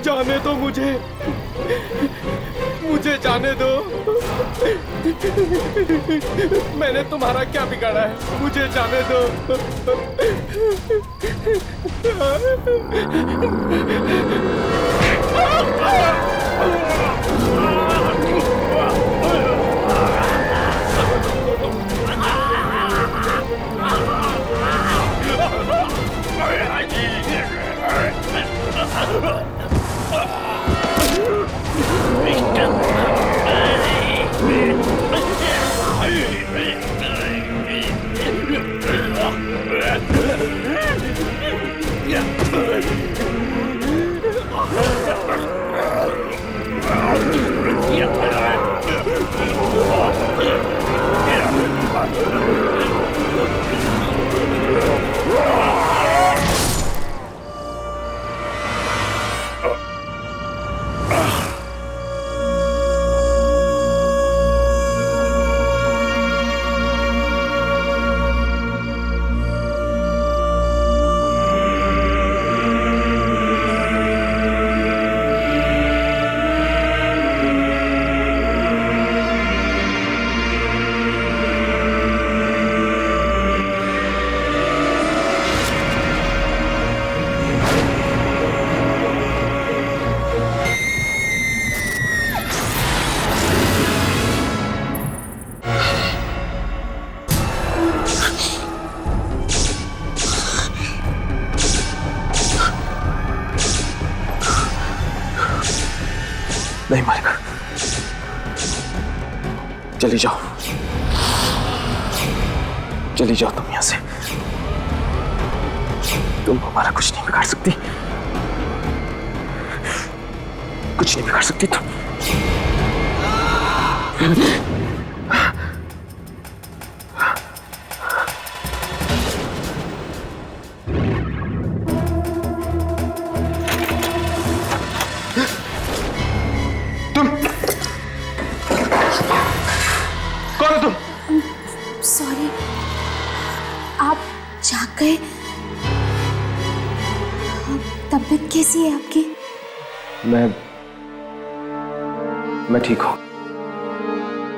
जाने दो मुझे जाने दो। मैंने तुम्हारा क्या बिगाड़ा है? मुझे जाने दो। नहीं मारेगा। चली जाओ तुम यहां से। तुम हमारा कुछ नहीं बिगाड़ सकती, कुछ नहीं बिगाड़ सकती तुम। कौन हो तुम? सॉरी, आप जाग गए। तबीयत कैसी है आपकी? मैं ठीक हूँ।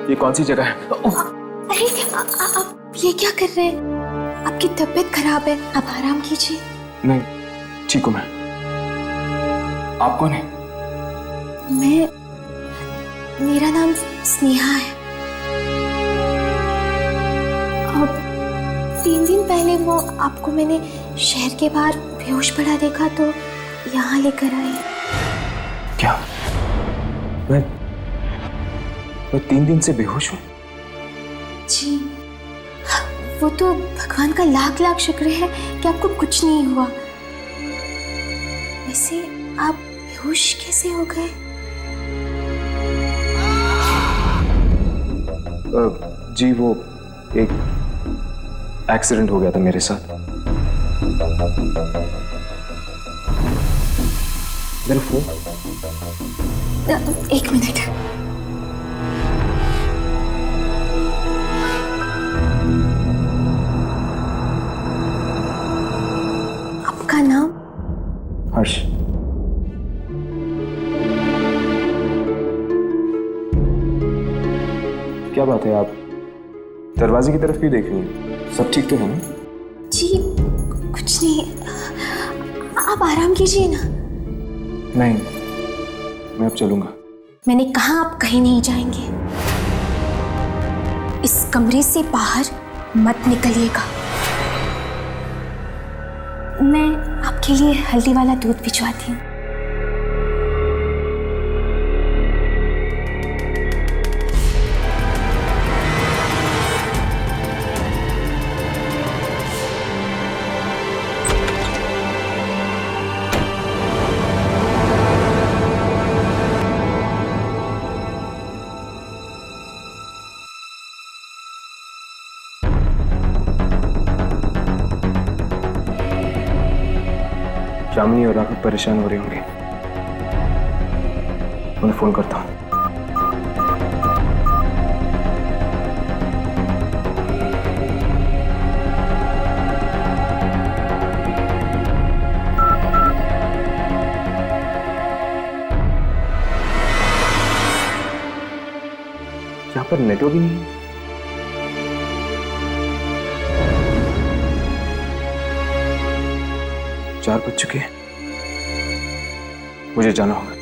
ये कौन सी जगह है? अरे आप ये क्या कर रहे हैं? आपकी तबीयत खराब है, आप आराम कीजिए। नहीं, ठीक हूँ मैं। आप कौन है? मेरा नाम स्नेहा है। अब 3 दिन पहले वो आपको मैंने शहर के बाहर बेहोश पड़ा देखा तो यहाँ लेकर आई। क्या? मैं 3 दिन से बेहोश हूँ? जी, वो तो भगवान का लाख लाख शुक्र है कि आपको कुछ नहीं हुआ। वैसे आप बेहोश कैसे हो गए? जी, वो एक एक्सीडेंट हो गया था मेरे साथ। मेरा फोन। 1 मिनट। आपका नाम? हर्ष। क्या बात है, आप दरवाजे की तरफ क्यों देख रही हैं? सब ठीक तो है ना? जी कुछ नहीं, आप आराम कीजिए ना। नहीं, मैं अब चलूंगा। मैंने कहा आप कहीं नहीं जाएंगे। इस कमरे से बाहर मत निकलिएगा। मैं आपके लिए हल्दी वाला दूध भिजवाती हूँ। यामिनी और राघव परेशान हो रहे होंगे। उन्हें फोन करता हूँ। यहाँ पर नेटवर्क ही नहीं है। 4 बज चुके हैं, मुझे जाना होगा।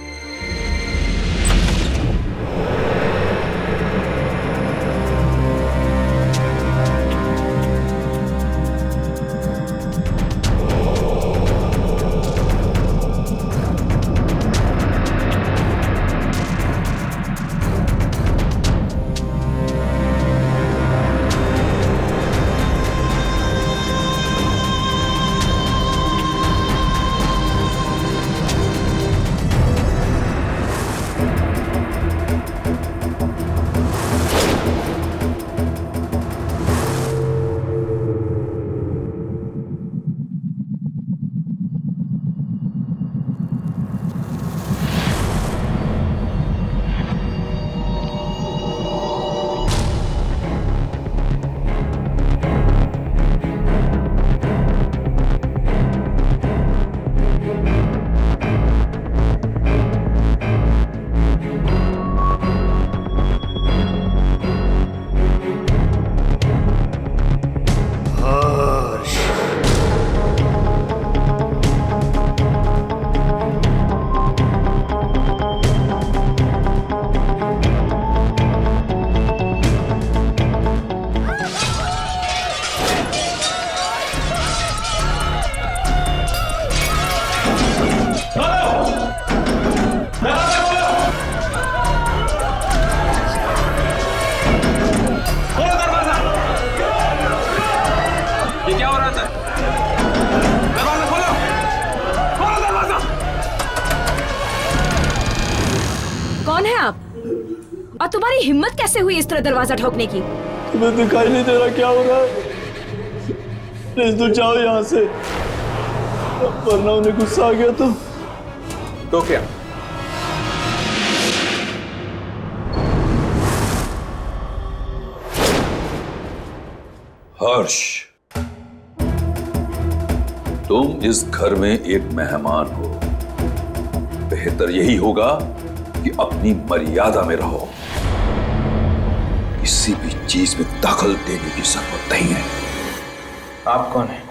कौन है आप? और तुम्हारी हिम्मत कैसे हुई इस तरह दरवाजा ठोकने की? तुम्हें दिखाई नहीं दे रहा क्या हो रहा है? प्लीज तुम जाओ यहाँ से, वरना उन्हें गुस्सा आ गया तो क्या? हर्ष, तुम इस घर में एक मेहमान हो। बेहतर यही होगा कि अपनी मर्यादा में रहो। किसी भी चीज में दखल देने की जरूरत नहीं है। आप कौन हैं?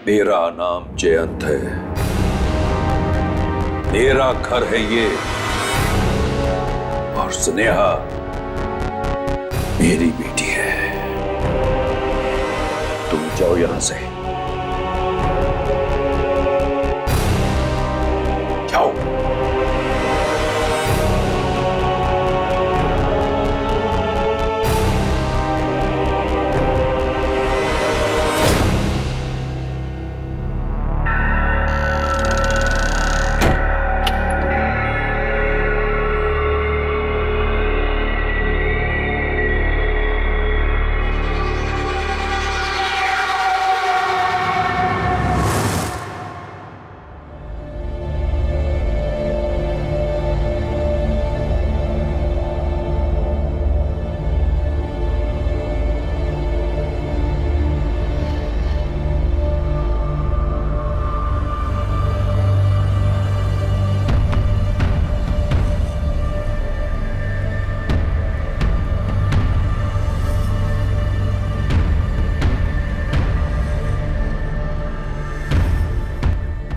मेरा नाम जयंत है। मेरा घर है ये, और स्नेहा मेरी बेटी है। तुम जाओ यहां से, जाओ।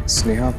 स्नेहा,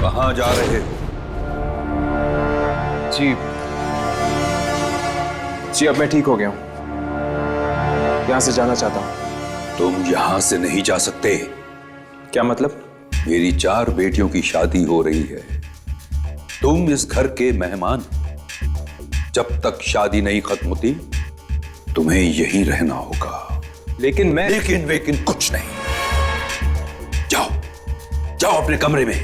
कहां जा रहे हो? जी अब मैं ठीक हो गया हूं। यहां से जाना चाहता हूं। तुम यहां से नहीं जा सकते। क्या मतलब? मेरी 4 बेटियों की शादी हो रही है। तुम इस घर के मेहमान हो। जब तक शादी नहीं खत्म होती तुम्हें यहीं रहना होगा। लेकिन मैं लेकिन वेकिन कुछ नहीं। जाओ जाओ अपने कमरे में।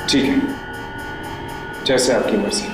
ठीक है, जैसे आपकी मर्जी।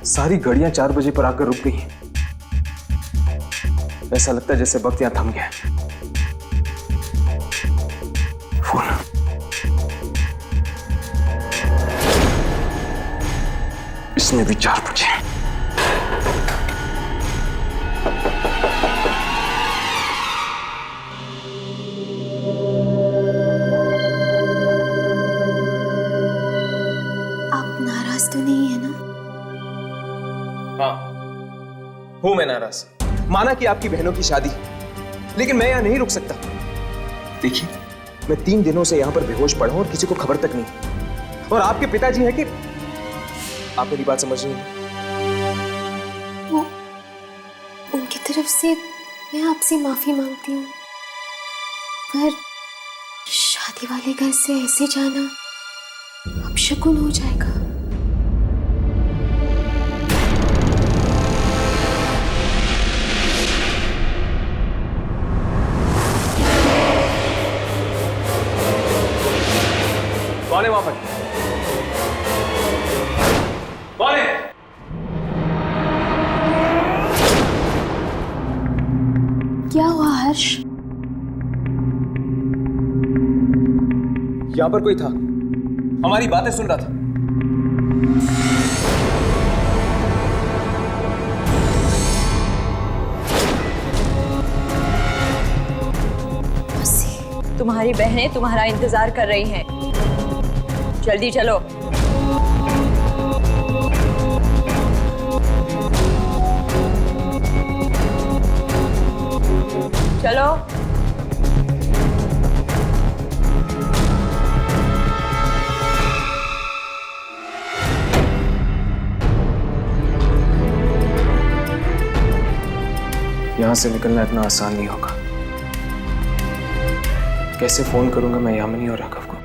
सारी घड़ियां 4 बजे पर आकर रुक गई। ऐसा लगता है जैसे वक्त यहां थम गया। फोन। इसमें भी 4 बजे। आप नाराज तो नहीं है ना? हाँ, हूं मैं नाराज। माना कि आपकी बहनों की शादी, लेकिन मैं यहां नहीं रुक सकता। देखिए, मैं 3 दिनों से यहां पर बेहोश पड़ा हूं और किसी को खबर तक नहीं। और आपके पिताजी हैं कि आप मेरी बात समझ रही हैं? वो उनकी तरफ से मैं आपसे माफी मांगती हूँ, पर शादी वाले घर से ऐसे जाना अपशकुन हो जाएगा। कौन है वहां पर? कौन है? क्या हुआ हर्ष? यहां पर कोई था, हमारी बातें सुन रहा था। तुम्हारी बहनें तुम्हारा इंतजार कर रही हैं। जल्दी चलो। चलो। यहां से निकलना इतना आसान नहीं होगा। कैसे फोन करूंगा मैं यामिनी और राघव को?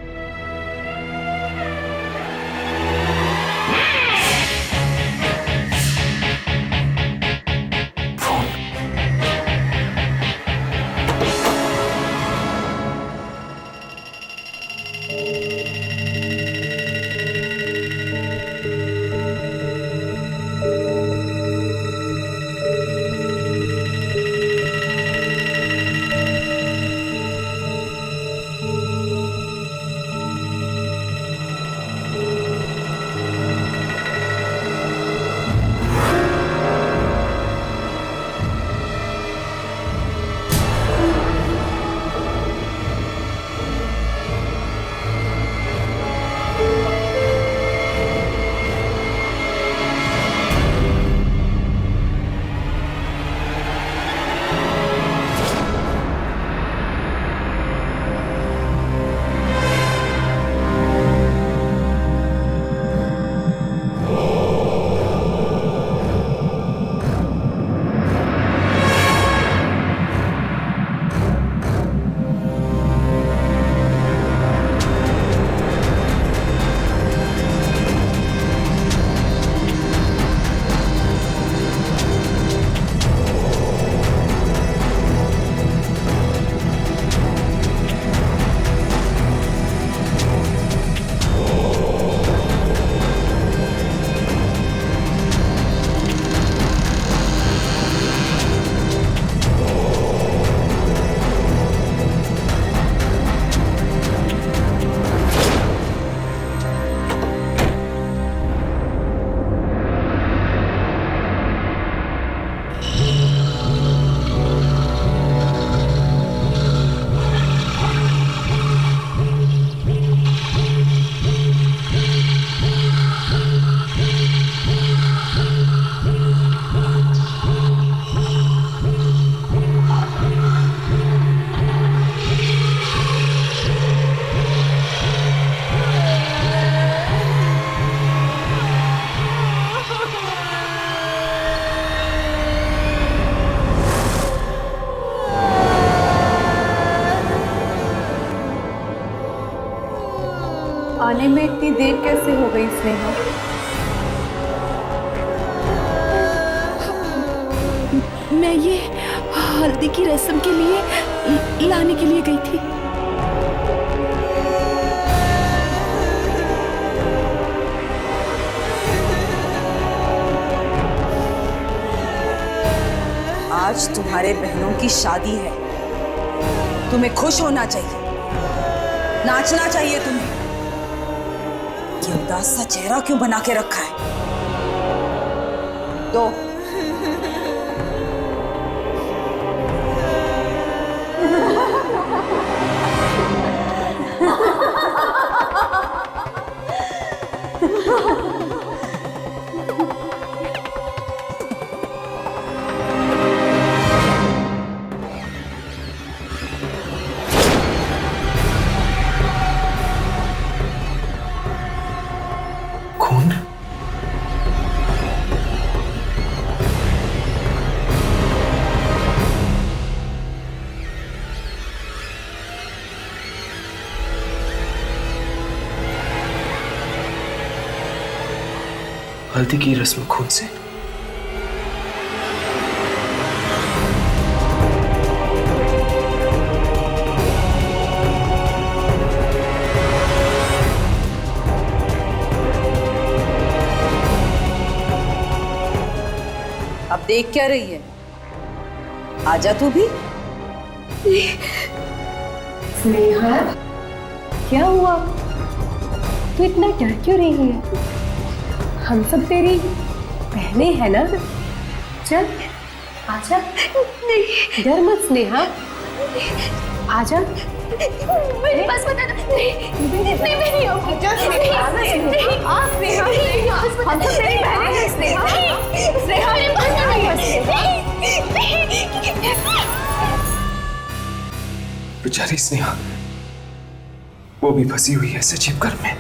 आने में इतनी देर कैसे हो गई स्नेहा? मैं ये हल्दी की रस्म के लिए लाने के लिए गई थी। आज तुम्हारे बहनों की शादी है, तुम्हें खुश होना चाहिए, नाचना चाहिए तुम्हें। ये उदास सा चेहरा क्यों बना के रखा है? दो खून? हल्दी की रस्म खून से? अब देख क्या रही है? आजा तू भी। स्नेहा, क्या हुआ? तू इतना डर क्यों रही है? हम सब तेरी बहनें हैं ना? चल आजा। नहीं, डर मत स्नेहा, आजा। मेरे पास बता नहीं नहीं आजा स्नेहा, आ स्नेहा, हम सब तेरी बहनें हैं स्नेहा। स्नेहा मेरे पास बेचारी स्नेहा, वो भी फंसी हुई है सजीव घर में।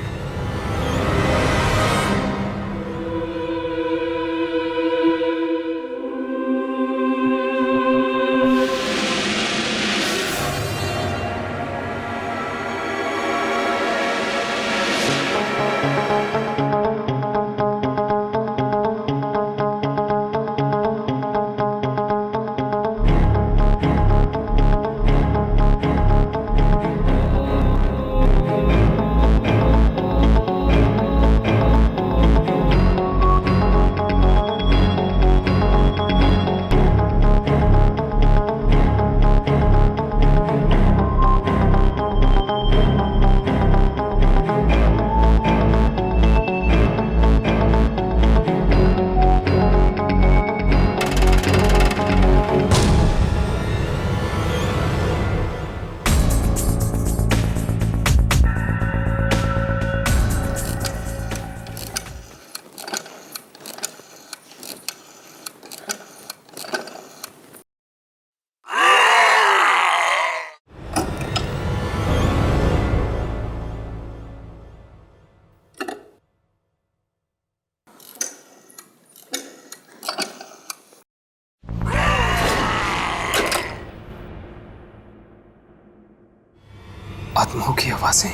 आत्माओं की आवाजें।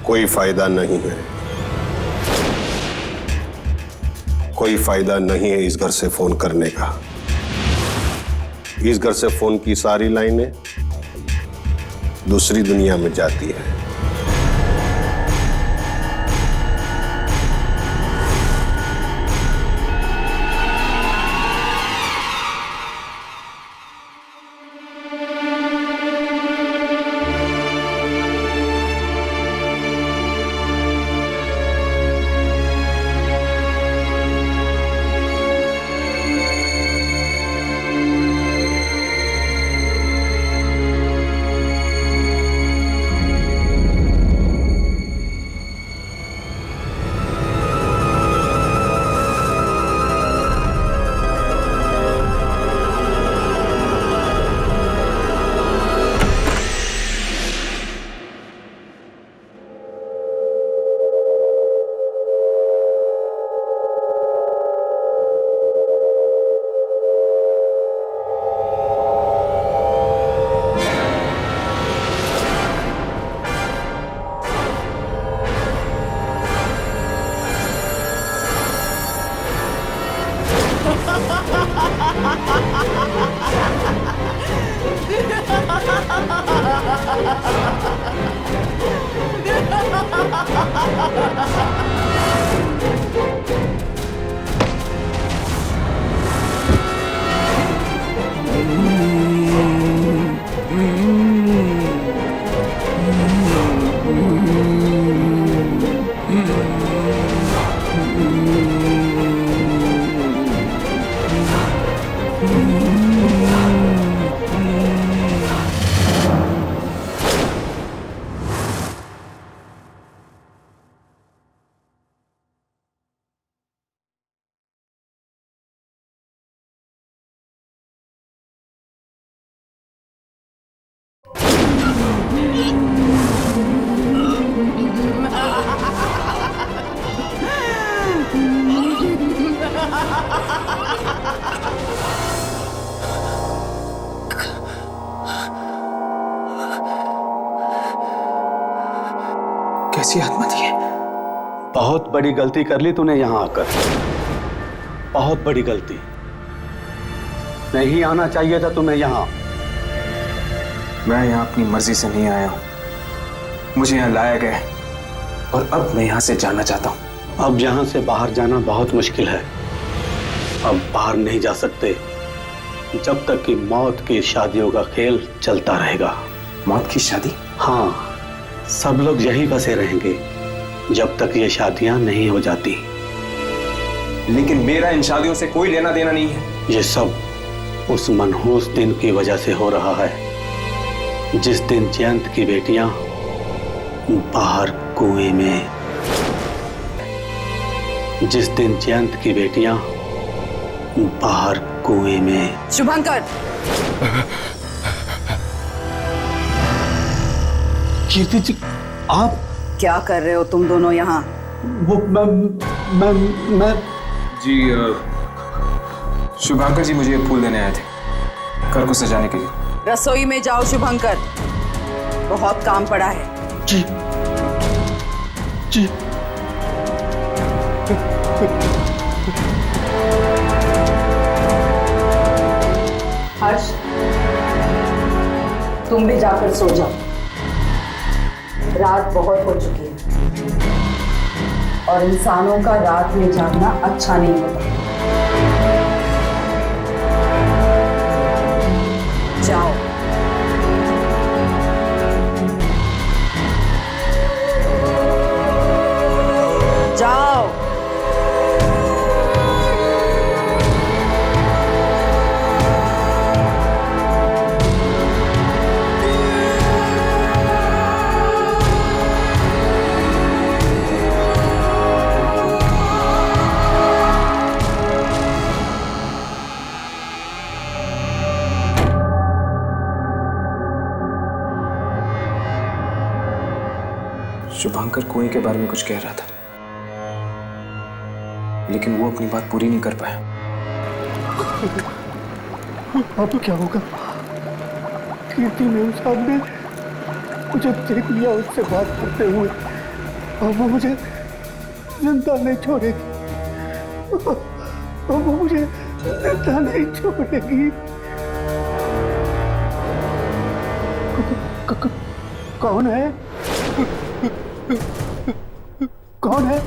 कोई फायदा नहीं है, कोई फायदा नहीं है इस घर से फोन करने का। इस घर से फोन की सारी लाइनें दूसरी दुनिया में जाती है। कैसी आत्मा थी? बहुत बड़ी गलती कर ली तूने यहां आकर, बहुत बड़ी गलती। नहीं आना चाहिए था तुम्हें यहां। मैं यहाँ अपनी मर्जी से नहीं आया हूँ, मुझे यहाँ लाया गया है और अब मैं यहाँ से जाना चाहता हूँ। अब यहाँ से बाहर जाना बहुत मुश्किल है। अब बाहर नहीं जा सकते जब तक कि मौत की शादियों का खेल चलता रहेगा। मौत की शादी? हाँ, सब लोग यहीं बसे रहेंगे जब तक ये शादियां नहीं हो जाती। लेकिन मेरा इन शादियों से कोई लेना देना नहीं है। ये सब उस मनहूस दिन की वजह से हो रहा है जिस दिन जयंत की बेटियां बाहर कुएं में, जिस दिन जयंत की बेटियां बाहर कुएं में। शुभंकर, कीर्ति जी, आप क्या कर रहे हो तुम दोनों यहाँ? वो मैं जी शुभंकर जी मुझे फूल देने आए थे घर को सजाने के लिए। रसोई में जाओ शुभंकर, बहुत काम पड़ा है। जी जी। हर्ष, तुम भी जाकर सो जाओ, रात बहुत हो चुकी है और इंसानों का रात में जागना अच्छा नहीं होता। जाओ। जाओ। शुभंकर कुएं के बारे में कुछ कह रहा था, लेकिन वो अपनी बात पूरी नहीं कर पाया। अब क्या होगा? कीर्ति मेम साहब ने मुझे देख लिया उससे बात करते हुए, अब वो मुझे जिंदा नहीं छोड़ेगी। अब वो मुझे जिंदा नहीं छोड़ेगी। कौन है? कौन है?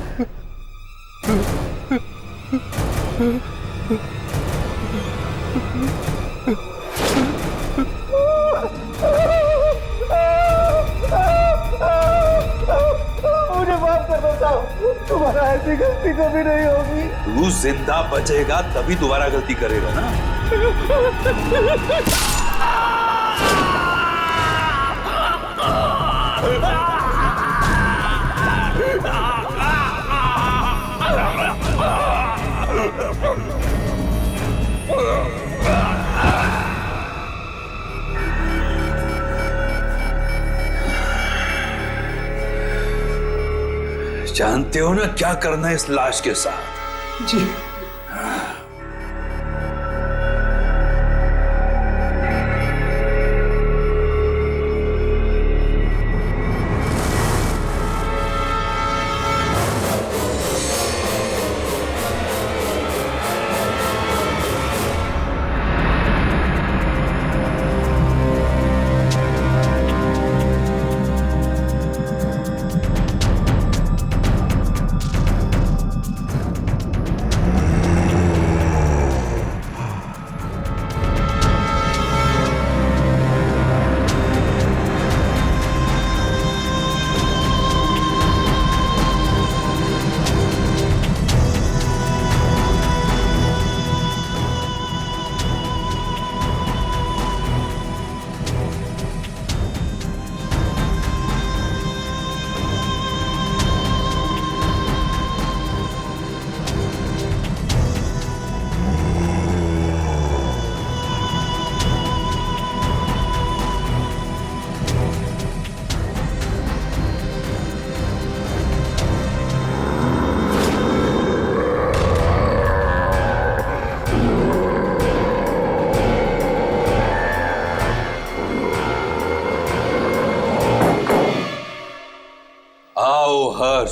मुझे माफ कर दो साहब, तुम्हारा ऐसी गलती कभी नहीं होगी। तू जिंदा बचेगा तभी दोबारा गलती करेगा ना। जानते हो ना क्या करना है इस लाश के साथ? जी।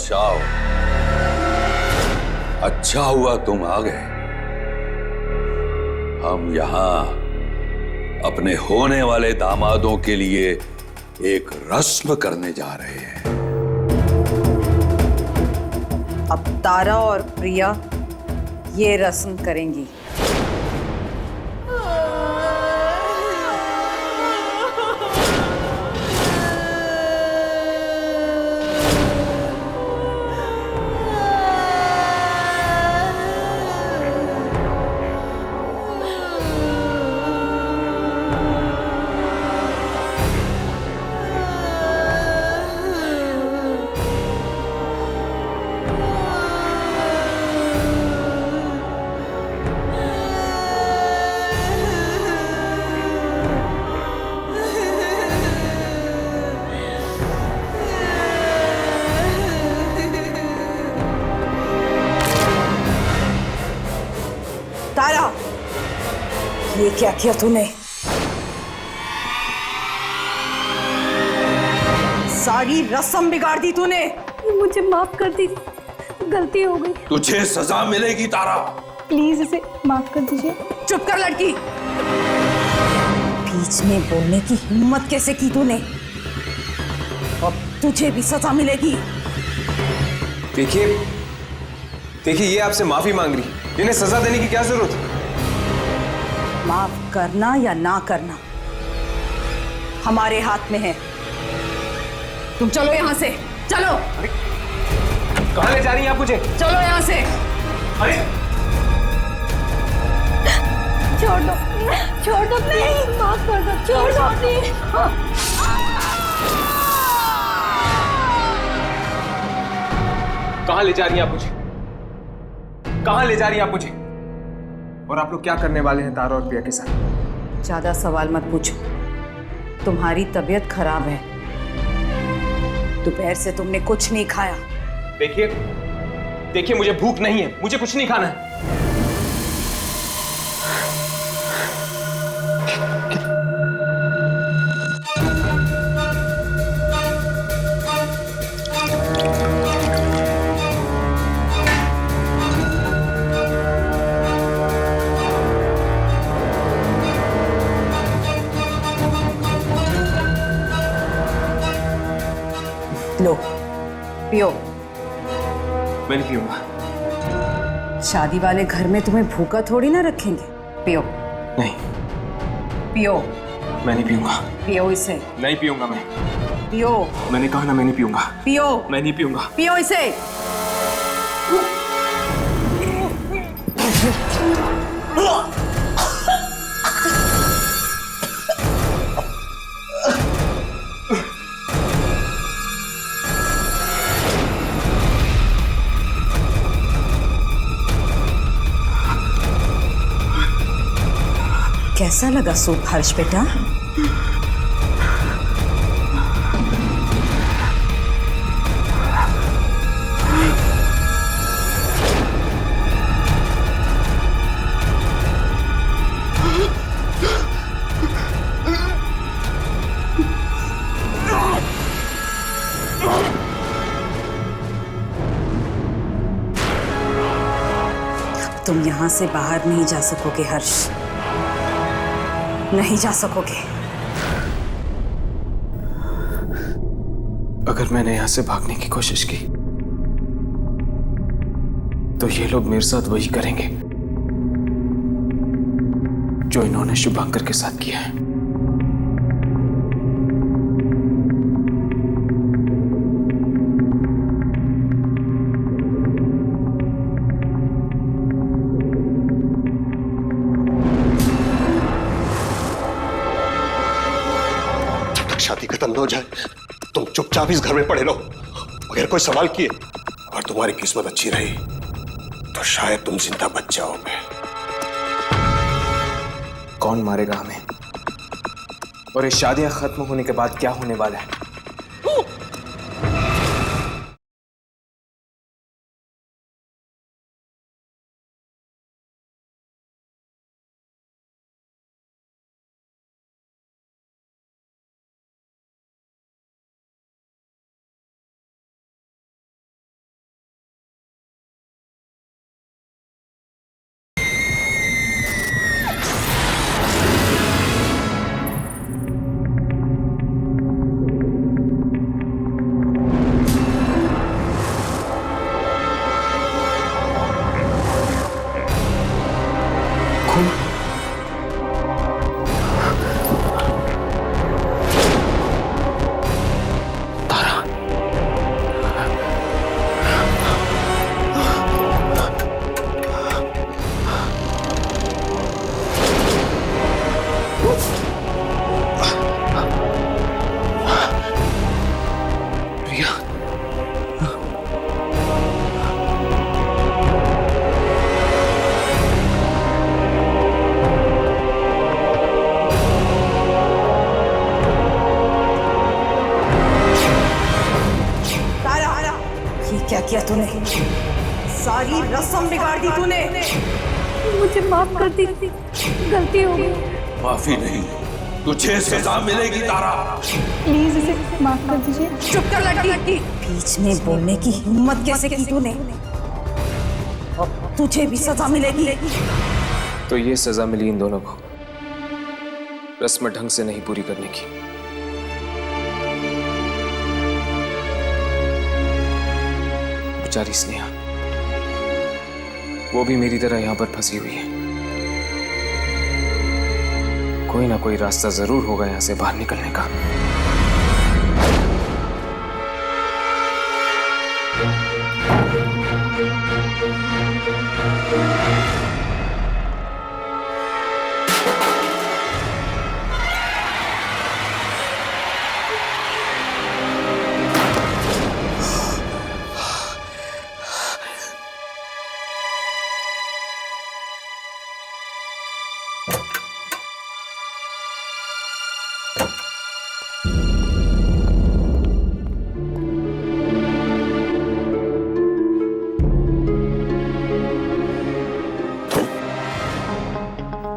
बदशाह, अच्छा हुआ तुम आ गए। हम यहां अपने होने वाले दामादों के लिए एक रस्म करने जा रहे हैं। अब तारा और प्रिया ये रस्म करेंगी। तारा, ये क्या किया तूने? सारी रस्म बिगाड़ दी तूने। मुझे माफ कर दीजिए, गलती हो गई। तुझे सजा मिलेगी तारा। प्लीज इसे माफ कर दीजिए। चुप कर लड़की। बीच में बोलने की हिम्मत कैसे की तूने? अब तुझे भी सजा मिलेगी। देखिए देखिए, ये आपसे माफी मांग रही, इन्हें सजा देने की क्या जरूरत है? माफ करना या ना करना हमारे हाथ में है। तुम चलो यहां से, चलो। कहां ले जा रही हैं आप मुझे? चलो यहां से। अरे छोड़ दो, छोड़ दो, नहीं, माफ कर दो, छोड़ दो प्लीज। कहां ले जा रही हैं आप मुझे? कहां ले जा रही हैं आप मुझे? और आप लोग क्या करने वाले हैं तारा और प्रिया के साथ? ज्यादा सवाल मत पूछो। तुम्हारी तबीयत खराब है, दोपहर से तुमने कुछ नहीं खाया। देखिए देखिए, मुझे भूख नहीं है, मुझे कुछ नहीं खाना है। लो, पियो। मैं नहीं पीऊंगा। शादी वाले घर में तुम्हें भूखा थोड़ी ना रखेंगे। पियो। नहीं, पियो। मैं नहीं पीऊंगा। पियो इसे। नहीं पीऊंगा मैं। पियो। मैंने कहा ना, मैं नहीं पीऊंगा। पियो। मैं नहीं पीऊंगा। पियो इसे। कैसा लगा सूप हर्ष बेटा? तुम यहां से बाहर नहीं जा सकोगे हर्ष, नहीं जा सकोगे। अगर मैंने यहां से भागने की कोशिश की तो ये लोग मेरे साथ वही करेंगे जो इन्होंने शुभांकर के साथ किया है। शादी खत्म न हो जाए तुम चुपचाप इस घर में पड़े रहो। अगर कोई सवाल किए और तुम्हारी किस्मत अच्छी रही तो शायद तुम जिंदा बच जाओगे। कौन मारेगा हमें? और ये शादियां खत्म होने के बाद क्या होने वाला है? दिया तूने, सारी रस्म बिगाड़ दी तूने। मुझे माफ कर दी, गलती हो गई। माफी नहीं, तुझे सजा मिलेगी तारा। प्लीज इसे माफ कर दीजिए। चुप कर लड़की, बीच में बोलने की हिम्मत कैसे की तूने? तुझे भी सजा मिलेगी। तो ये सजा मिली इन दोनों को रस्म ढंग से नहीं पूरी करने की। बेचारी स्नेहा, वो भी मेरी तरह यहां पर फंसी हुई है। कोई ना कोई रास्ता जरूर होगा यहां से बाहर निकलने का।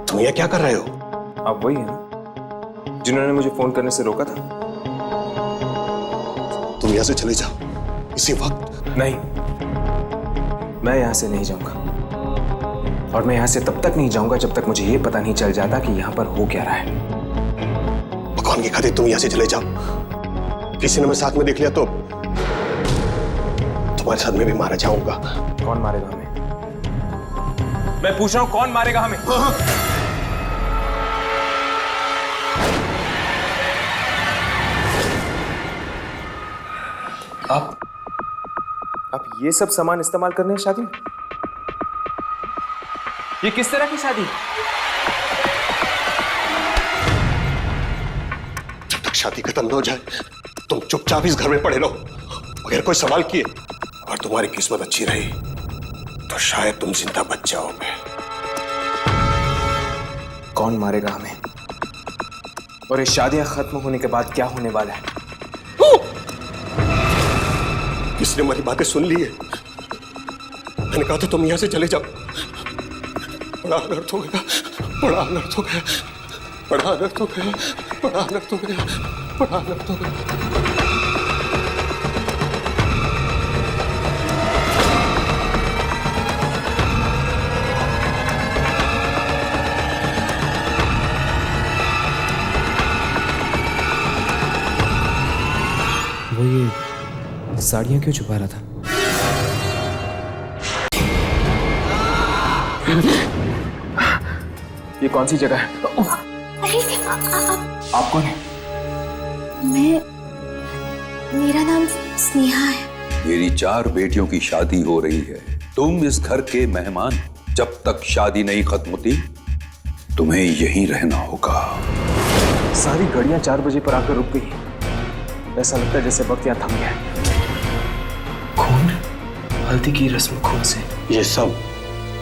तुम ये क्या कर रहे हो? आप वही है ना जिन्होंने मुझे फोन करने से रोका था? तुम यहां से चले जाओ इसी वक्त। नहीं, मैं यहां से नहीं जाऊंगा। और मैं यहां से तब तक नहीं जाऊंगा जब तक मुझे यह पता नहीं चल जाता कि यहां पर हो क्या रहा है। भगवान की खातिर तुम यहां से चले जाओ। किसी ने मैं साथ में देख लिया तो तुम्हारे साथ में भी मारा जाऊंगा। कौन मारेगा हमें? मैं पूछ रहा हूं, कौन मारेगा हमें? आप ये सब सामान इस्तेमाल करने हैं शादी में? ये किस तरह की शादी? जब तक शादी खत्म न हो जाए तुम चुपचाप इस घर में पड़े रहो। अगर कोई सवाल किए और तुम्हारी किस्मत अच्छी रही तो शायद तुम जिंदा बच जाओगे। कौन मारेगा हमें? और ये शादियां खत्म होने के बाद क्या होने वाला है? किसने हमारी बातें सुन ली है? मैंने कहा था तुम यहां से चले जाओ। बड़ा अनर्थ हो गया, बड़ा अनर्थ हो गया, बड़ा अनर्थ हो गया, बड़ा अनर्थ हो गया, बड़ा अनर्थ हो गया। वो ये साड़ियां क्यों छुपा रहा था? ये कौन सी जगह है? आप कौन है? मेरा नाम स्नेहा है। मेरी 4 बेटियों की शादी हो रही है। तुम इस घर के मेहमान हो। जब तक शादी नहीं खत्म होती तुम्हें यहीं रहना होगा। सारी गाड़ियां 4 बजे पर आकर रुक गई। ऐसा लगता है जैसे वक्त यहाँ थम गया है। खून, हल्दी की रस्म खून से। ये सब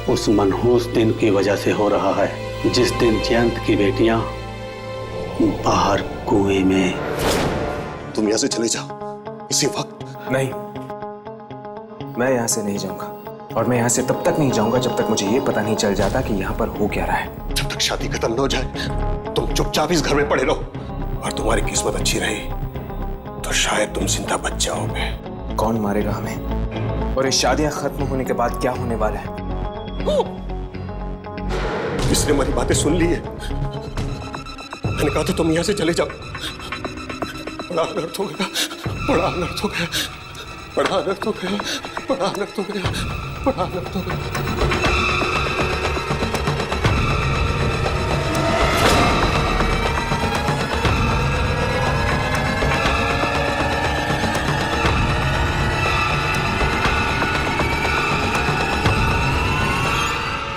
उस मनहूस दिन की वजह से हो रहा है जिस दिन जयंत की बेटियां बाहर कुएं में। तुम यहां से चले जाओ इसी वक्त। नहीं, मैं यहां से नहीं जाऊंगा। और मैं यहां से तब तक नहीं जाऊंगा जब तक मुझे ये पता नहीं चल जाता कि यहां पर हो क्या रहा है। जब तक शादी खत्म न हो जाए तुम चुपचाप इस घर में पड़े रहो। और तुम्हारी किस्मत अच्छी रही तो शायद तुम जिंदा बच जाओगे। कौन मारेगा हमें? और ये शादियां खत्म होने के बाद क्या होने वाला है? किसने हमारी बातें सुन ली है? मैंने कहा था तुम यहां से चले जाओ। बड़ा अनर्थ हो गया, बड़ा अनर्थ हो गया, बड़ा अनर्थ हो गया, बड़ा अनर्थ हो गया, बड़ा अनर्थ हो गया।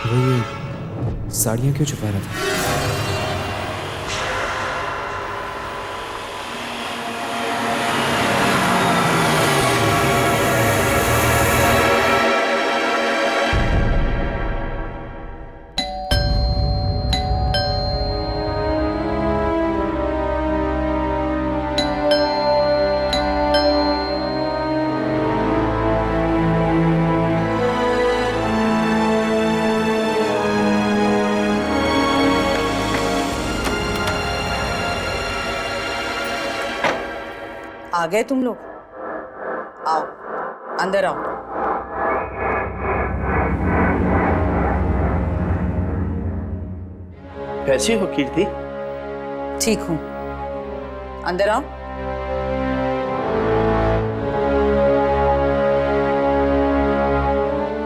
वो ये साड़ियां क्यों छुपा रहा था? आ गए तुम लोग? आओ, अंदर आओ। कैसी हो कीर्ति? ठीक हूं, अंदर आओ।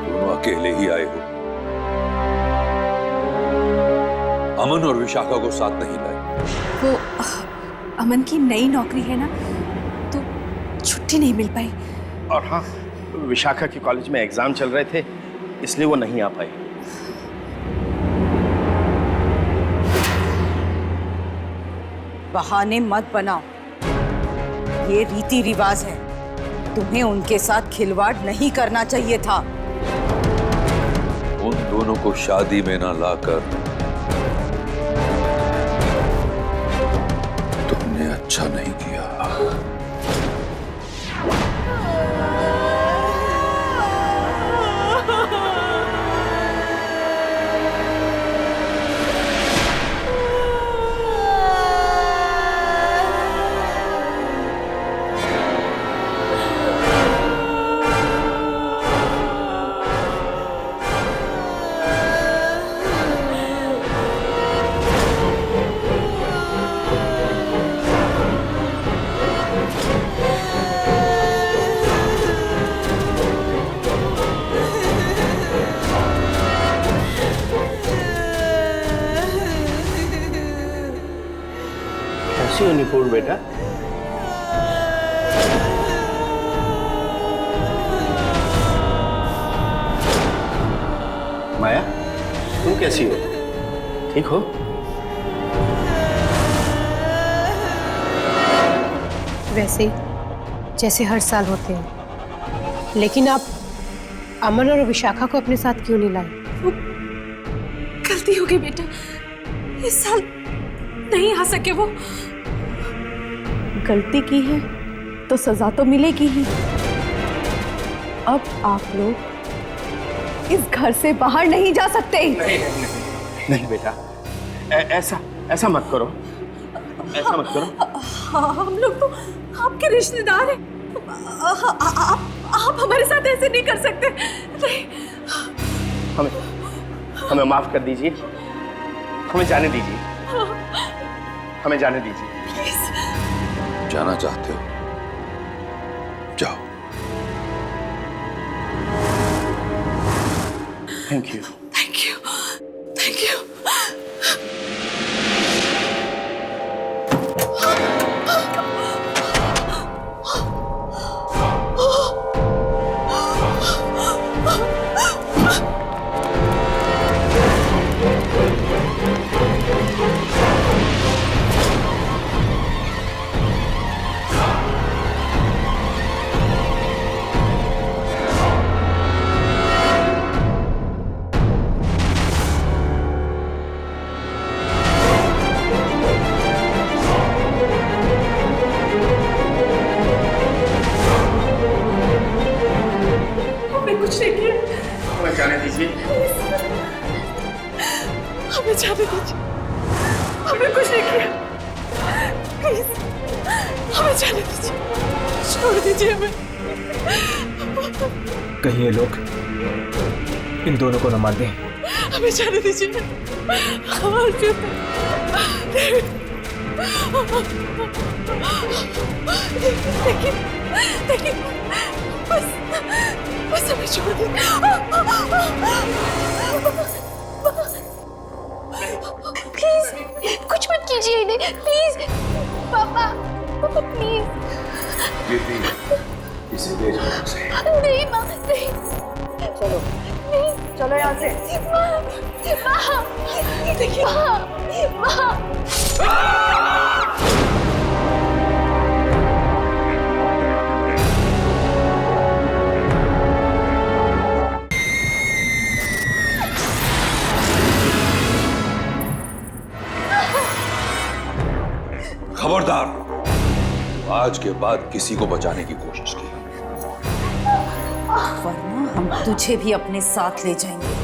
दोनों अकेले ही आए हो? अमन और विशाखा को साथ नहीं लाए? वो अमन की नई नौकरी है ना, तो छुट्टी नहीं मिल पाई। और हाँ, विशाखा के कॉलेज में एग्जाम चल रहे थे, इसलिए वो नहीं आ पाई। बहाने मत बनाओ, ये रीति रिवाज है। तुम्हें उनके साथ खिलवाड़ नहीं करना चाहिए था। उन दोनों को शादी में ना लाकर तुमने अच्छा नहीं किया। कैसी हो निपुण बेटा? माया, तुम कैसी हो? ठीक हो? वैसे ही जैसे हर साल होते हैं। लेकिन आप अमन और विशाखा को अपने साथ क्यों नहीं लाए? गलती हो गई बेटा, इस साल नहीं आ सके वो। गलती की है तो सजा तो मिलेगी ही। अब आप लोग इस घर से बाहर नहीं जा सकते। नहीं बेटा, ऐसा मत करो, ऐसा मत करो। हम लोग तो आपके रिश्तेदार हैं। आप हमारे साथ ऐसे नहीं कर सकते। नहीं। हमें माफ कर दीजिए, हमें जाने दीजिए, हमें जाने दीजिए। जाना चाहते हो? जाओ। Thank you. Thank you, thank you. कुछ नहीं किया। हमें जाने दीजिए। हमें जाने दीजिए। हमने कुछ नहीं किया। प्लीज, हमें जाने दीजिए। छोड़ दीजिए हमें। कहीं ये लोग इन दोनों को न मार दें। हमें जाने दीजिए। देखिए, बस हमें छोड़ दे। प्लीज, कुछ मत कीजिए इन्हें, प्लीज। पापा, प्लीज। इसे ले जाओ यहाँ से। नहीं माँ, नहीं। चलो, नहीं, चलो यहाँ से। माँ, देखिए, माँ। खबरदार, आज के बाद किसी को बचाने की कोशिश की वरना हम तुझे भी अपने साथ ले जाएंगे।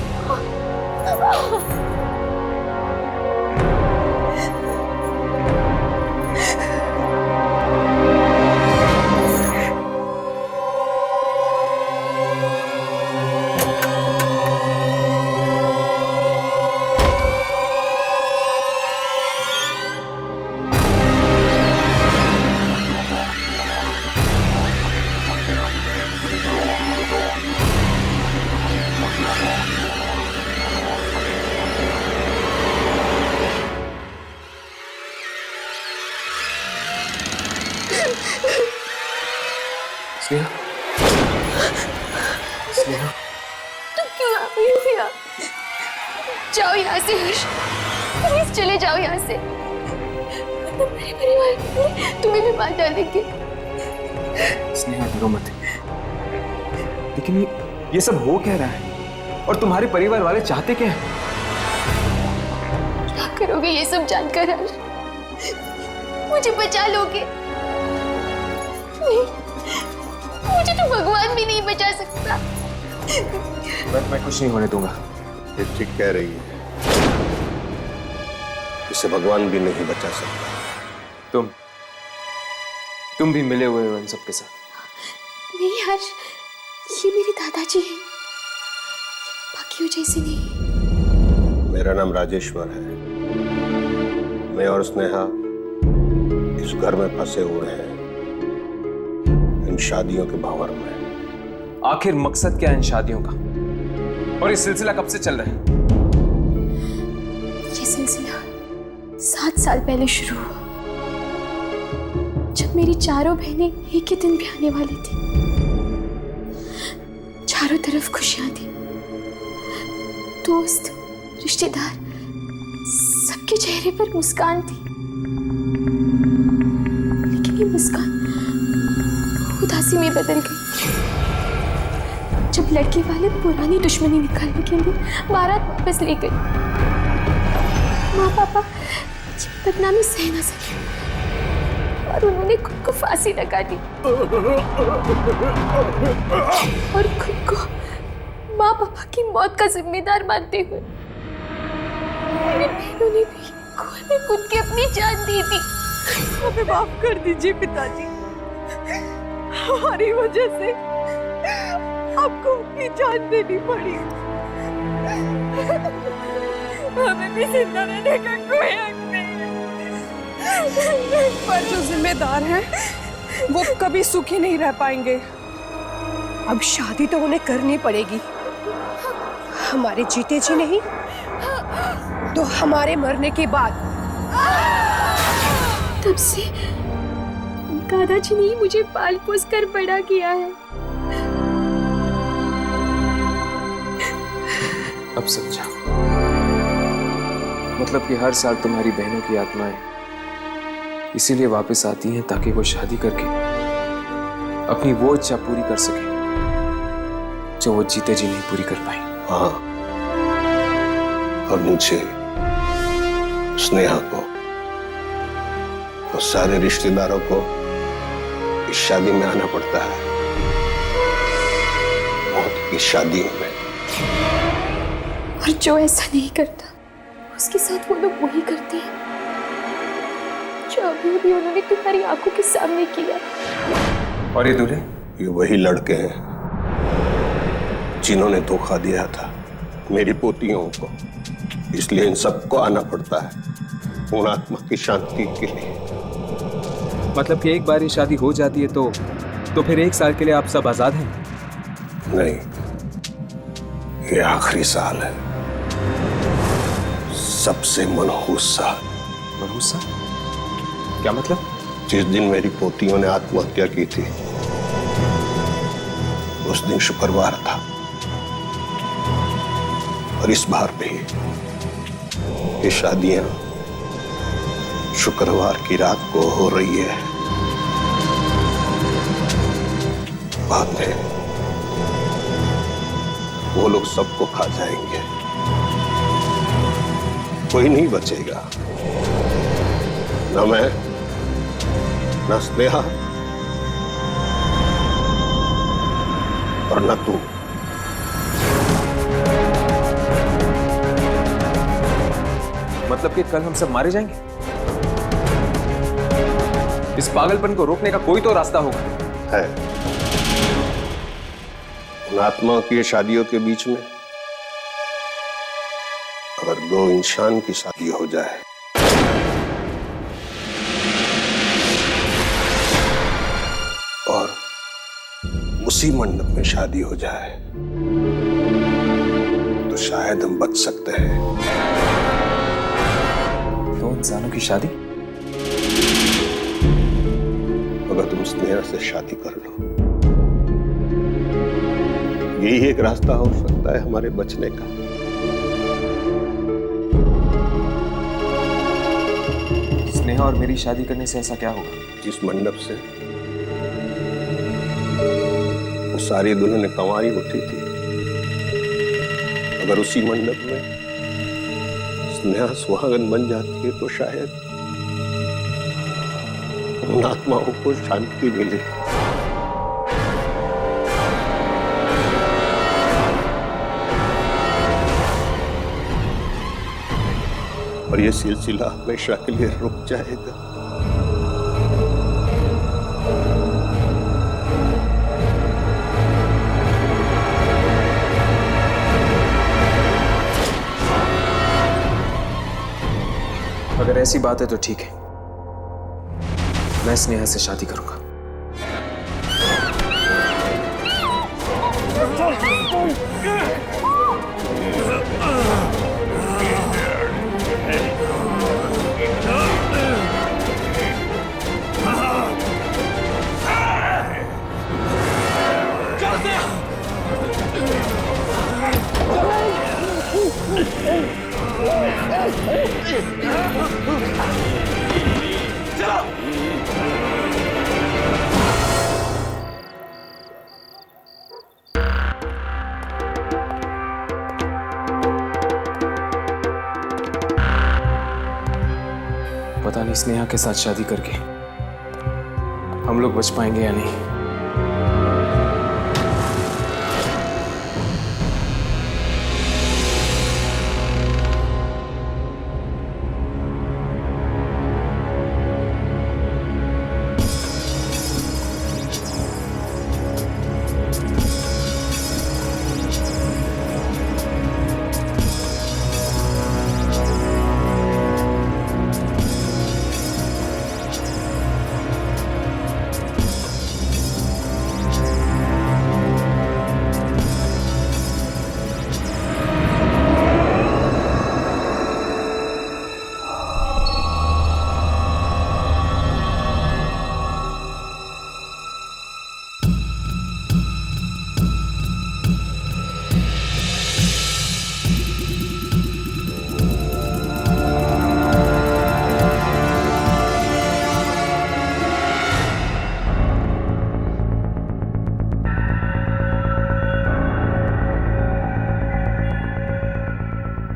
तुम क्यों आ रही हो यहाँ? जाओ यहाँ से हर्ष, प्लीज चले जाओ यहाँ से। मेरे परिवार तुम्हें भी मार डालेंगे। स्नेहा डरो मत। लेकिन ये सब हो क्या रहा है और तुम्हारे परिवार वाले चाहते क्या है? क्या करोगे ये सब जानकर हर्ष? मुझे बचा लोगे? नहीं, मुझे तो भगवान भी नहीं बचा सकता। मैं कुछ नहीं होने दूंगा। ये ठीक कह रही है, इसे भगवान भी नहीं बचा सकता। तुम भी मिले हुए हो इन सब के साथ। नहीं हर्ष, ये मेरे दादाजी हैं, बाकियों जैसे नहीं। मेरा नाम राजेश्वर है। मैं और स्नेहा इस घर में फंसे हुए हैं, इन शादियों के भंवर में। आखिर मकसद क्या है इन शादियों का? और ये सिलसिला कब से चल रहा है? ये सिलसिला 7 साल पहले शुरू हुआ, जब मेरी चारों बहनें एक ही दिन ब्याहने वाली थी। चारों तरफ खुशियां थी, दोस्त, रिश्तेदार, सबके चेहरे पर मुस्कान थी। लेकिन ये मुस्कान उदासी में बदल गई जब लड़के वाले पुरानी दुश्मनी निकालने के लिए बारात वापस ले गए। माँ पापा बदनामी सह न सके और उन्होंने खुद को फांसी लगा दी और खुद को माँ पापा की मौत का जिम्मेदार मानते हुए मेरी बहनों ने भी कुएं में कूद के अपनी जान दी थी। हमें माफ कर दीजिए पिताजी, हमारी वजह से आपको अपनी जान देनी पड़ी। हमें भी जिंदा रहने का कोई हक नहीं है। पर जो जिम्मेदार हैं वो कभी सुखी नहीं रह पाएंगे। अब शादी तो उन्हें करनी पड़ेगी, हमारे जीते जी नहीं तो हमारे मरने के बाद। तब से दादाजी ने ही मुझे पाल पोस कर बड़ा किया है। अब समझा। मतलब कि हर साल तुम्हारी बहनों की आत्माएं इसीलिए वापस आती हैं ताकि वो शादी करके अपनी वो इच्छा पूरी कर सके जो वो जीते जी नहीं पूरी कर पाई। हाँ, और मुझे, स्नेहा को और सारे रिश्तेदारों को इस शादी में आना पड़ता है, मौत की शादी में। और जो ऐसा नहीं करता उसके साथ वो लोग वही करते हैं जो अभी अभी उन्होंने तुम्हारी आंखों के सामने किया। और ये दूल्हे? ये वही लड़के हैं जिन्होंने धोखा दिया था मेरी पोतियों को, इसलिए इन सबको आना पड़ता है उन आत्मा की शांति के लिए। मतलब कि एक बार ये शादी हो जाती है तो फिर 1 साल के लिए आप सब आजाद हैं? नहीं, ये आखिरी साल है, सबसे मनहूस साल। मनहूस साल? क्या मतलब? जिस दिन मेरी पोतियों ने आत्महत्या की थी उस दिन शुक्रवार था, और इस बार भी ये शादियां शुक्रवार की रात को हो रही है। बाद में वो लोग सबको खा जाएंगे, कोई नहीं बचेगा, न मैं, न स्नेहा और न तू। मतलब कि कल हम सब मारे जाएंगे? इस पागलपन को रोकने का कोई तो रास्ता होगा। है, उन आत्माओं की शादियों के बीच में अगर 2 इंसान की शादी हो जाए और उसी मंडप में शादी हो जाए तो शायद हम बच सकते हैं। 2 इंसानों की शादी? अगर तुम स्नेहा से शादी कर लो, यही एक रास्ता हो सकता है हमारे बचने का। स्नेहा और मेरी शादी करने से ऐसा क्या होगा? जिस मंडप से वो सारी दुल्हन कंवारी उठी थी, अगर उसी मंडप में स्नेहा सुहागन बन जाती है तो शायद उन आत्माओं को शांति मिले। और ये सिलसिला हमेशा के लिए रुक जाएगा। अगर ऐसी बात है तो ठीक है, मैं स्नेहा से शादी करूंगा। पता नहीं स्नेहा के साथ शादी करके हम लोग बच पाएंगे या नहीं।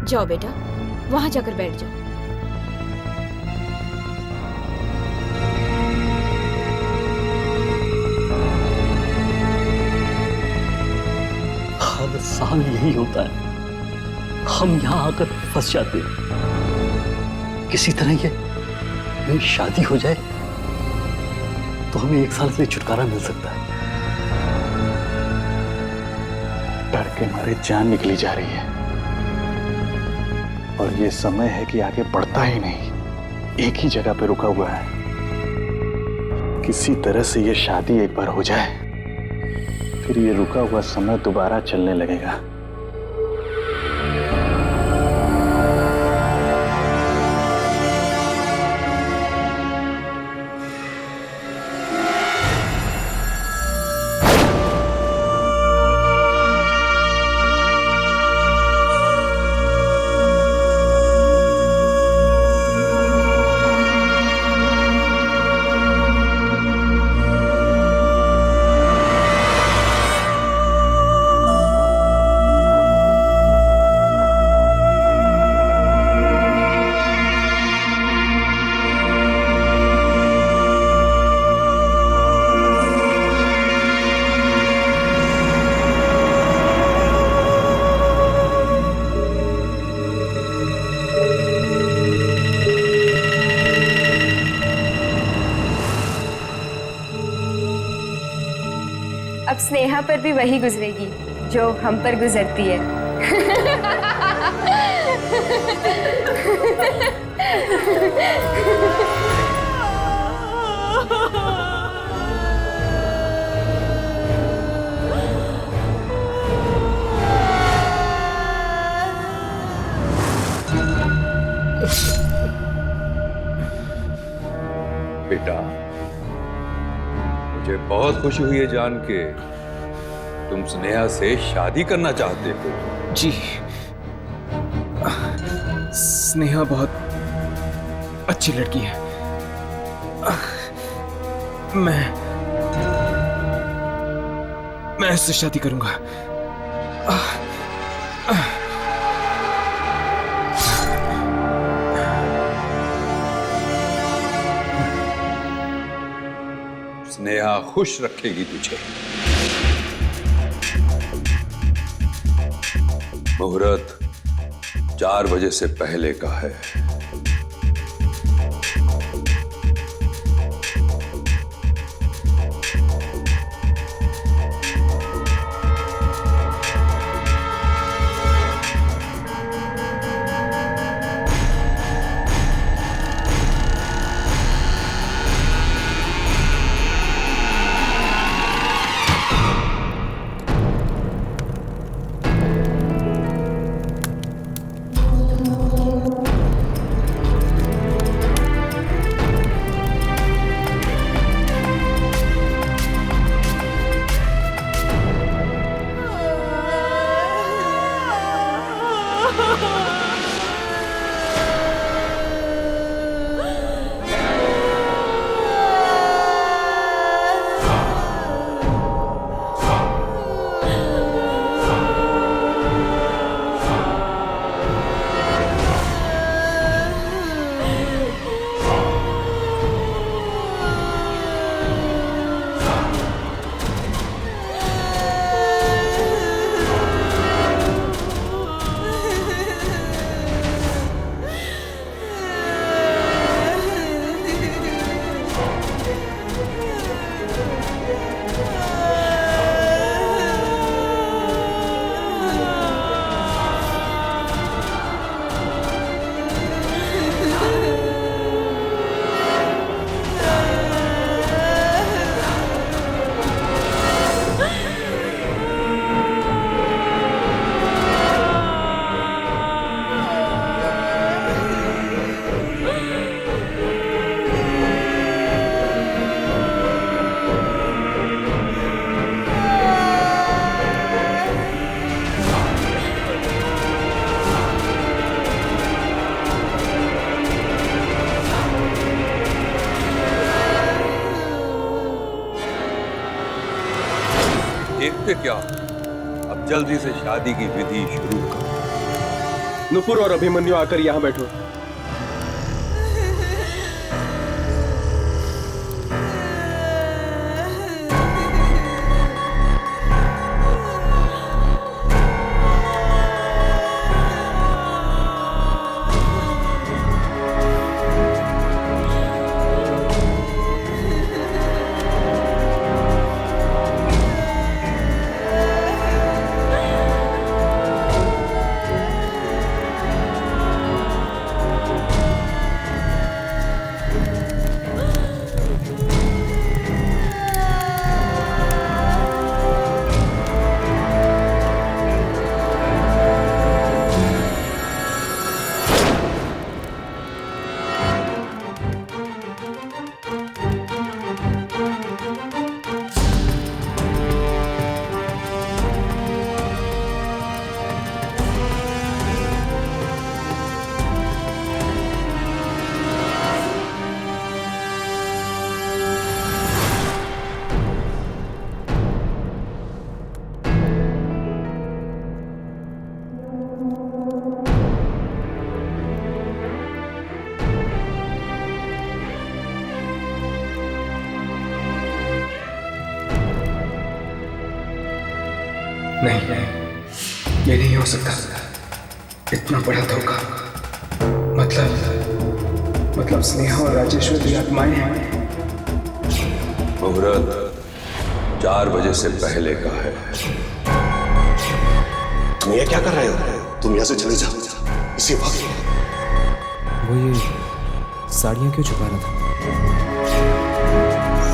जाओ बेटा, वहां जाकर बैठ जाओ। हर साल यही होता है, हम यहाँ आकर फंस जाते हैं। किसी तरह ये मेरी शादी हो जाए तो हमें 1 साल से छुटकारा मिल सकता है। डर के मारे जान निकली जा रही है और ये समय है कि आगे बढ़ता ही नहीं, एक ही जगह पे रुका हुआ है। किसी तरह से ये शादी एक बार हो जाए, फिर ये रुका हुआ समय दोबारा चलने लगेगा। अब स्नेहा पर भी वही गुजरेगी जो हम पर गुजरती है। बेटा, मुझे बहुत खुशी हुई है जान के तुम स्नेहा से शादी करना चाहते हो? जी, स्नेहा बहुत अच्छी लड़की है। मैं इससे शादी करूंगा। स्नेहा खुश रखेगी तुझे। मुहूर्त 4 बजे से पहले का है। देखते क्या, अब जल्दी से शादी की विधि शुरू करो। नुपुर और अभिमन्यु आकर यहाँ बैठो। नहीं, ये नहीं हो सकता। इतना बड़ा धोखा। मतलब स्नेहा और राजेश्वरी आत्माएं हैं। मुहूर्त 4 बजे से पहले का है। तुम ये क्या कर रहे हो? तुम यहाँ से चले जाओ इसी वक्त। वो ये साड़ियां क्यों छुपा रहा था?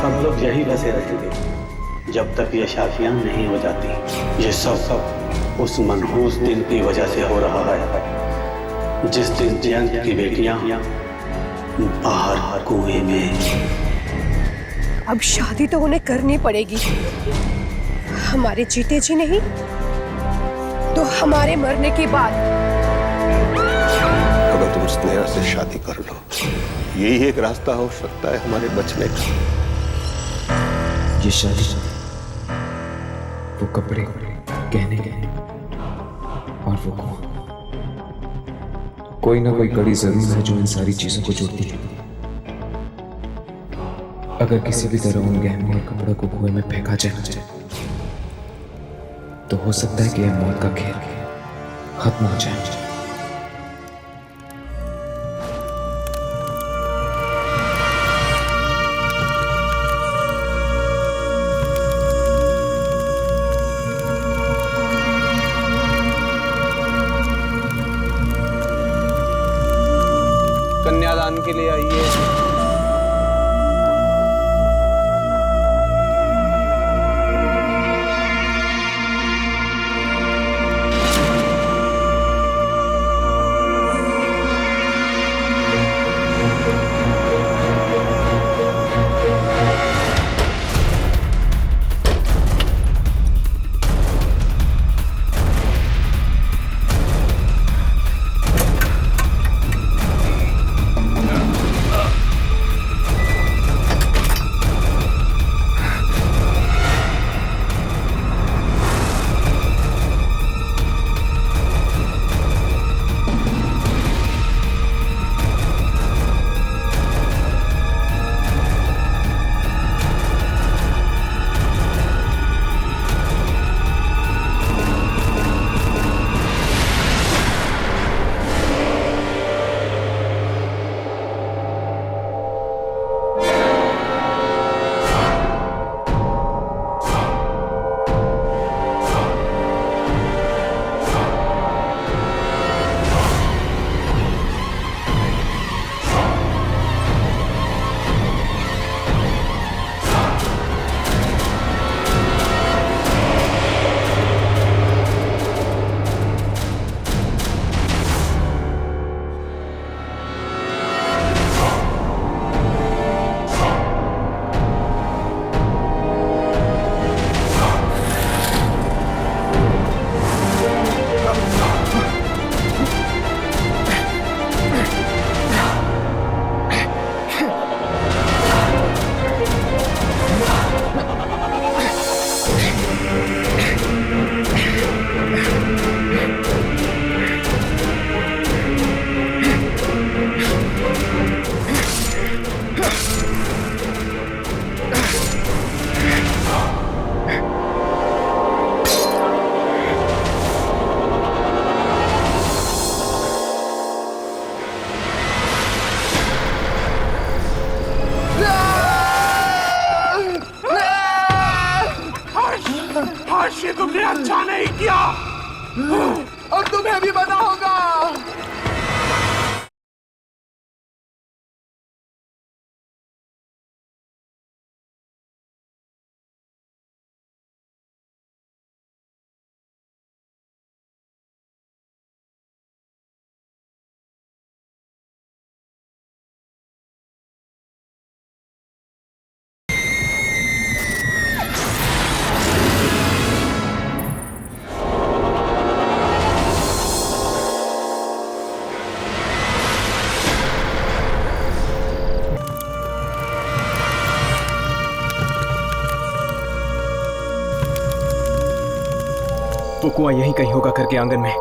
सब लोग यही बसे रहते थे जब तक ये शादियां नहीं हो जाती। ये सब उस मनहूस दिन की वजह से हो रहा है जिस दिन जयंत की बेटियां बाहर कुएं में। अब शादी तो उन्हें करनी पड़ेगी। हमारे जीते जी नहीं तो हमारे मरने के बाद। अगर तुम स्नेहा से शादी कर लो, यही एक रास्ता हो सकता है हमारे बचने का। ये शादी, वो कपड़े, गहने और वो कुआं, कोई ना कोई कड़ी जरूर है जो इन सारी चीजों को जोड़ती है। अगर किसी भी तरह उन गहनों और कपड़ों को कुएं में फेंका जाए तो हो सकता है कि यह मौत का खेल खत्म हो जाए। कन्यादान के लिए आइए। ये तुमने अच्छा नहीं किया और तुम्हें भी बना होगा। वो कुआं यहीं कहीं होगा घर के आंगन में।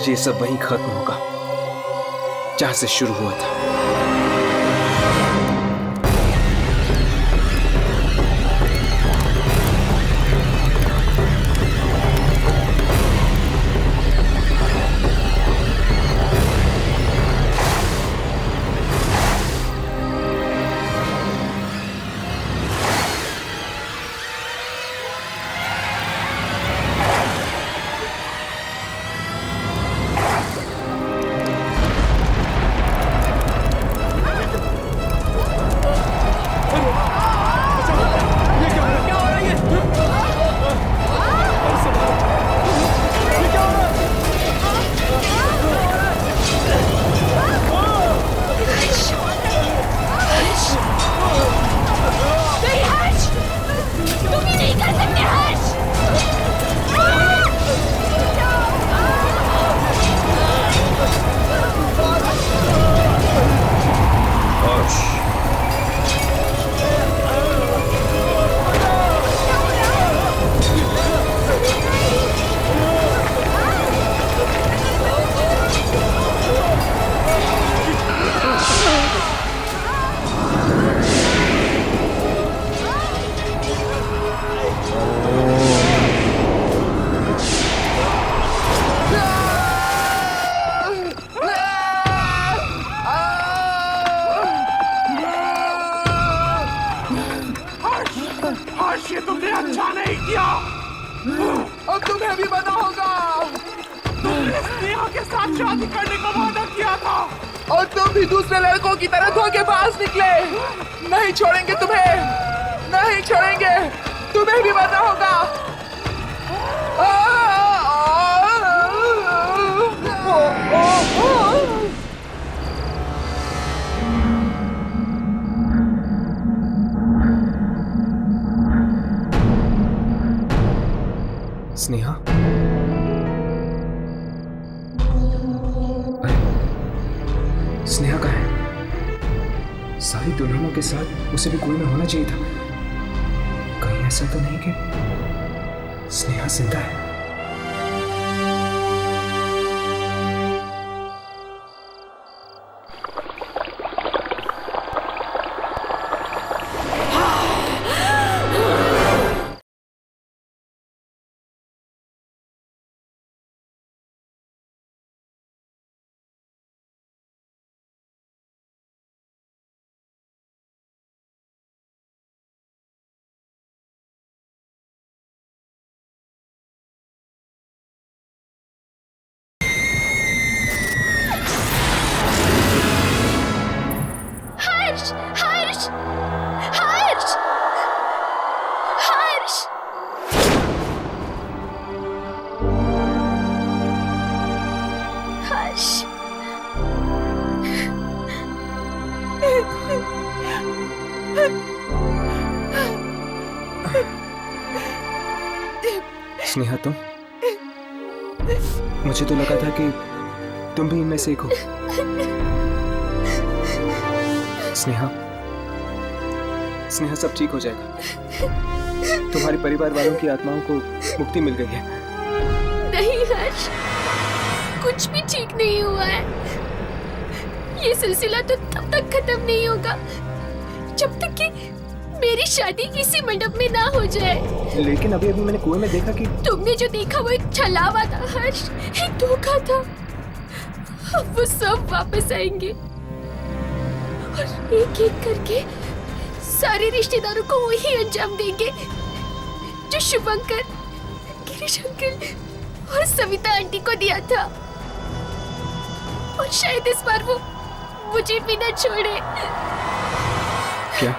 आज ये सब वहीं खत्म होगा जहां से शुरू हुआ था। ये तुमने अच्छा नहीं किया। अब तुम्हें भी बना होगा। तुमने स्नेहा के साथ शादी करने का वादा किया था और तुम भी दूसरे लड़कों की तरह धोखेबाज निकले। नहीं छोड़ेंगे तुम्हें, नहीं छोड़ेंगे। तुम्हें भी बना होगा। स्नेहा, स्नेहा कहाँ है? सारी दुल्हनों के साथ उसे भी कोई में होना चाहिए था। कहीं ऐसा तो नहीं कि स्नेहा जिंदा है? स्नेहा, तुम? मुझे तो लगा था कि तुम भी इनमें से एक हो। स्नेहा, स्नेहा, सब ठीक हो जाएगा। तुम्हारे परिवार वालों की आत्माओं को मुक्ति मिल गई है। नहीं हर्ष, कुछ भी ठीक नहीं हुआ है। ये सिलसिला तो तब तक खत्म नहीं होगा जब तक कि मेरी शादी इसी मंडप में ना हो जाए। लेकिन अभी मैंने कुएं में देखा कि तुमने जो देखा वो एक छलावा था हर्ष, एक धोखा था। अब वो सब वापस आएंगे और एक एक करके सारे रिश्तेदारों को वही अंजाम देंगे जो शुभंकर, गिरीश अंकल और सविता आंटी को दिया था। और शायद इस बार वो मुझे भी न छोड़े। क्या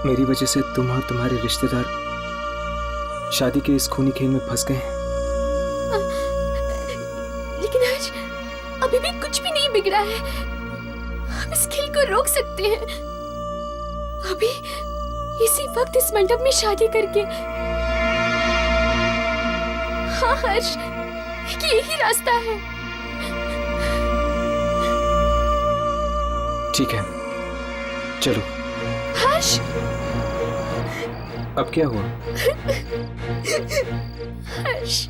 मेरी वजह से तुम और तुम्हारे रिश्तेदार शादी के इस खूनी खेल में फंस गए हैं? लेकिन आज अभी भी कुछ भी नहीं बिगड़ा है। हम इस खेल को रोक सकते हैं। अभी इसी वक्त इस मंडप में शादी करके। हाँ हर्ष, यही रास्ता है। ठीक है, चलो। हर्ष, अब क्या हुआ? हर्ष,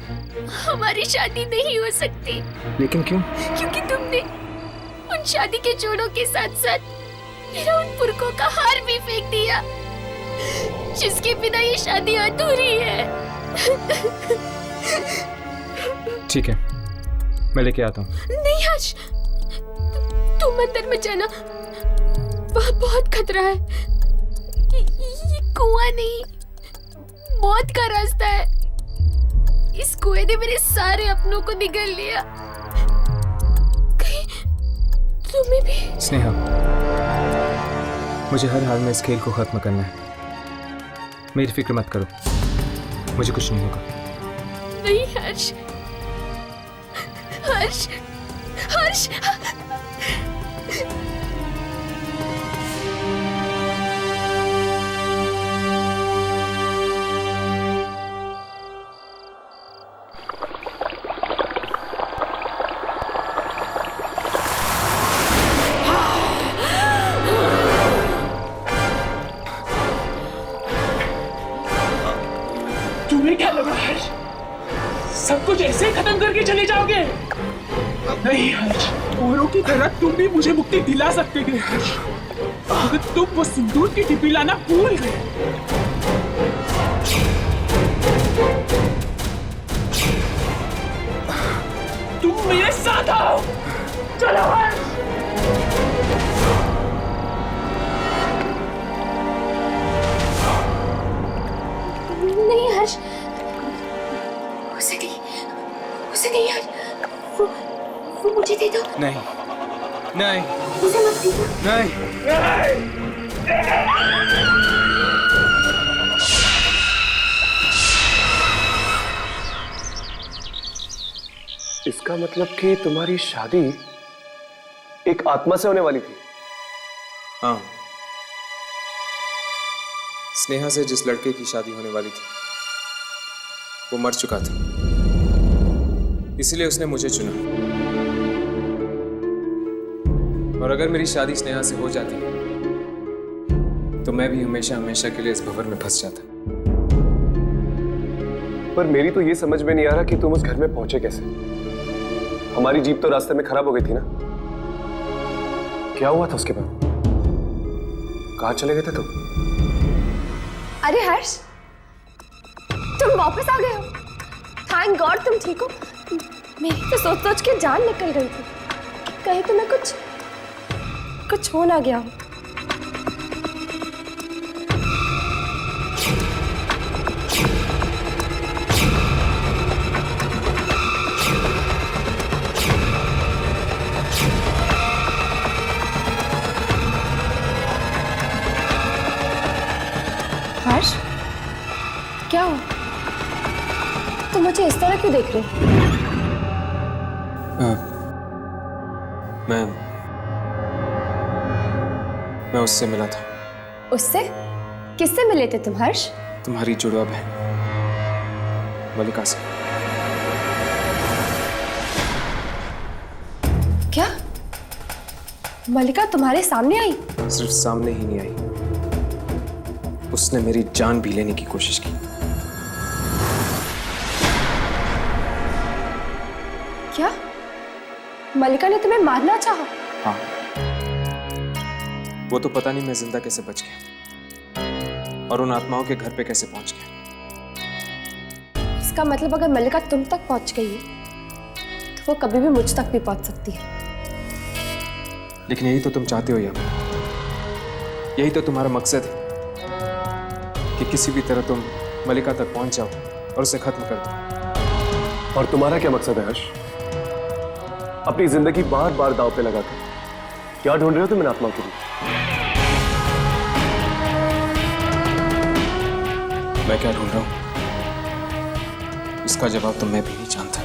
हमारी शादी नहीं हो सकती। लेकिन क्यों? क्योंकि तुमने उन शादी के जोड़ों के साथ साथ मेरा उन पुरखों का हार भी फेंक दिया, जिसके बिना ये शादी अधूरी है। ठीक है, मैं लेके आता हूँ। नहीं हर्ष, तुम अंदर मत जाना, वहाँ बहुत खतरा है। ये कुआं नहीं, मौत का रास्ता है। इस कुएं ने मेरे सारे अपनों को निगल लिया। कहीं तुम्हें भी? स्नेहा, मुझे हर हाल में इस खेल को खत्म करना है। मेरी फिक्र मत करो, मुझे कुछ नहीं होगा। नहीं हर्ष, हर्ष, हर्ष। तुम्हें क्या लगा हर्ष, सब कुछ ऐसे ही खत्म करके चले जाओगे? नहीं हर्ष, औरों की तरह तुम भी मुझे मुक्ति दिला सकते थे हर्ष, अगर तुम वो सिंदूर की डिब्बी लाना भूल गए। तुम मेरे साथ आओ, चलो हर्ष। नहीं हर्ष, उसे नहीं हर्ष, वो मुझे दे दो। नहीं, नहीं, उसे मत दो। नहीं। इसका मतलब कि तुम्हारी शादी एक आत्मा से होने वाली थी? हाँ, स्नेहा से जिस लड़के की शादी होने वाली थी वो मर चुका था, इसलिए उसने मुझे चुना। और अगर मेरी शादी स्नेहा से हो जाती तो मैं भी हमेशा हमेशा के लिए इस भंवर में फंस जाता। पर मेरी तो ये समझ में नहीं आ रहा कि तुम उस घर में पहुंचे कैसे? हमारी जीप तो रास्ते में खराब हो गई थी ना? क्या हुआ था उसके बाद? कहाँ चले गए थे तुम? अरे हर्ष, तुम वापस आ गए हो। थैंक गॉड तुम ठीक हो। मेरी तो सोच सोच के जान निकल गई थी, कहीं तुम्हें कुछ हो ना गया हो। हर्ष, क्या हो? तुम मुझे इस तरह क्यों देख रहे हो? मैं उससे मिला था। उससे? किससे मिले थे तुम हर्ष? तुम्हारी जुड़वा बहन मलिका से। क्या मलिका तुम्हारे सामने आई? सिर्फ सामने ही नहीं आई, उसने मेरी जान भी लेने की कोशिश की। क्या मलिका ने तुम्हें मारना चाहा? हाँ, वो तो पता नहीं मैं जिंदा कैसे बच गया और उन आत्माओं के घर पे कैसे पहुंच गया। इसका मतलब अगर मलिका तुम तक पहुंच गई है तो वो कभी भी मुझ तक भी पहुंच सकती है। लेकिन यही तो तुम चाहते हो यार, यही तो तुम्हारा मकसद है कि किसी भी तरह तुम मलिका तक पहुंच जाओ और उसे खत्म कर दो। और तुम्हारा क्या मकसद है हर्ष? अपनी जिंदगी बार बार दांव पे लगाकर क्या ढूंढ रहे हो तुम इन आत्माओं के लिए? मैं क्या ढूंढ रहा हूं इसका जवाब तो मैं भी नहीं जानता।